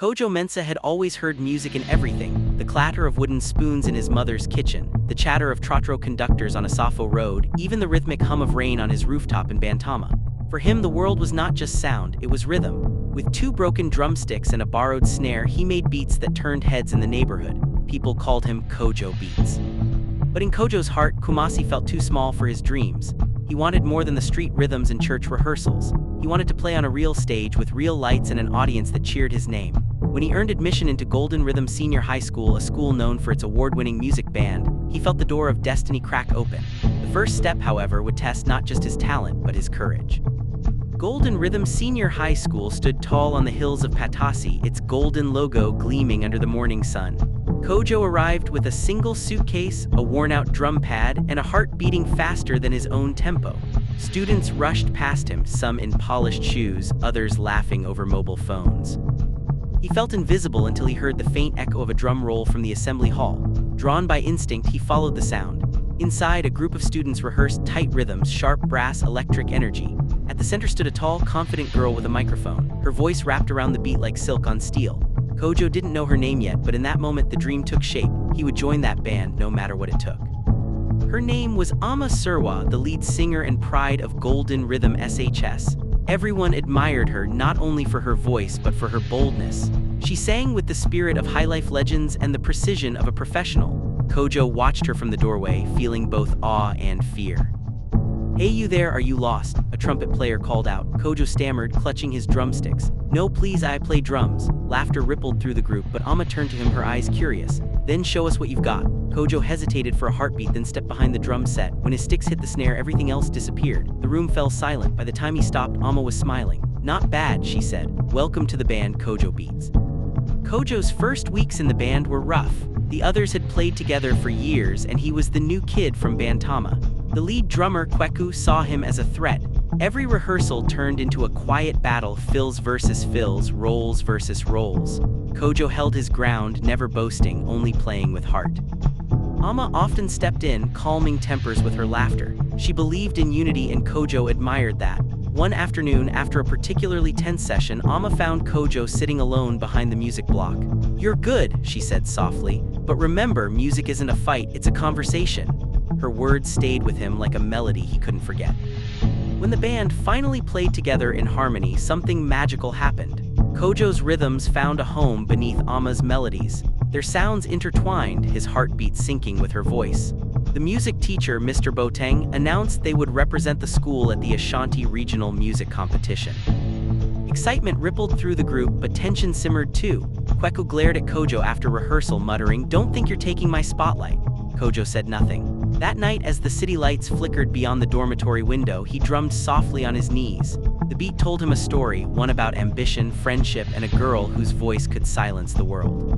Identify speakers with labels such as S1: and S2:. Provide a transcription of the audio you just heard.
S1: Kojo Mensah had always heard music in everything: the clatter of wooden spoons in his mother's kitchen, the chatter of trotro conductors on Asafo Road, even the rhythmic hum of rain on his rooftop in Bantama. For him, the world was not just sound, it was rhythm. With 2 broken drumsticks and a borrowed snare, he made beats that turned heads in the neighborhood. People called him Kojo Beats. But in Kojo's heart, Kumasi felt too small for his dreams. He wanted more than the street rhythms and church rehearsals. He wanted to play on a real stage with real lights and an audience that cheered his name. When he earned admission into Golden Rhythm Senior High School, a school known for its award-winning music band, he felt the door of destiny crack open. The first step, however, would test not just his talent, but his courage. Golden Rhythm Senior High School stood tall on the hills of Patasi, its golden logo gleaming under the morning sun. Kojo arrived with a single suitcase, a worn-out drum pad, and a heart beating faster than his own tempo. Students rushed past him, some in polished shoes, others laughing over mobile phones. He felt invisible until he heard the faint echo of a drum roll from the assembly hall. Drawn by instinct, he followed the sound. Inside, a group of students rehearsed tight rhythms, sharp brass, electric energy. At the center stood a tall, confident girl with a microphone, her voice wrapped around the beat like silk on steel. Kojo didn't know her name yet, but in that moment the dream took shape. He would join that band no matter what it took. Her name was Ama Serwaa, the lead singer and pride of Golden Rhythm SHS. Everyone admired her not only for her voice but for her boldness. She sang with the spirit of high-life legends and the precision of a professional. Kojo watched her from the doorway, feeling both awe and fear. "Hey, you there, are you lost?" a trumpet player called out. Kojo stammered, clutching his drumsticks. "No, please, I play drums." Laughter rippled through the group, but Ama turned to him, her eyes curious. "Then show us what you've got." Kojo hesitated for a heartbeat, then stepped behind the drum set. When his sticks hit the snare, everything else disappeared. The room fell silent. By the time he stopped, Ama was smiling. "Not bad," she said. "Welcome to the band, Kojo Beats." Kojo's first weeks in the band were rough. The others had played together for years, and he was the new kid from Bantama. The lead drummer, Kweku, saw him as a threat. Every rehearsal turned into a quiet battle, fills versus fills, rolls versus rolls. Kojo held his ground, never boasting, only playing with heart. Ama often stepped in, calming tempers with her laughter. She believed in unity, and Kojo admired that. One afternoon, after a particularly tense session, Ama found Kojo sitting alone behind the music block. "You're good," she said softly, "but remember, music isn't a fight, it's a conversation." Her words stayed with him like a melody he couldn't forget. When the band finally played together in harmony, something magical happened. Kojo's rhythms found a home beneath Ama's melodies. Their sounds intertwined, his heartbeat syncing with her voice. The music teacher, Mr. Boateng, announced they would represent the school at the Ashanti Regional Music Competition. Excitement rippled through the group, but tension simmered too. Kweku glared at Kojo after rehearsal, muttering, "Don't think you're taking my spotlight." Kojo said nothing. That night, as the city lights flickered beyond the dormitory window, he drummed softly on his knees. The beat told him a story, one about ambition, friendship, and a girl whose voice could silence the world.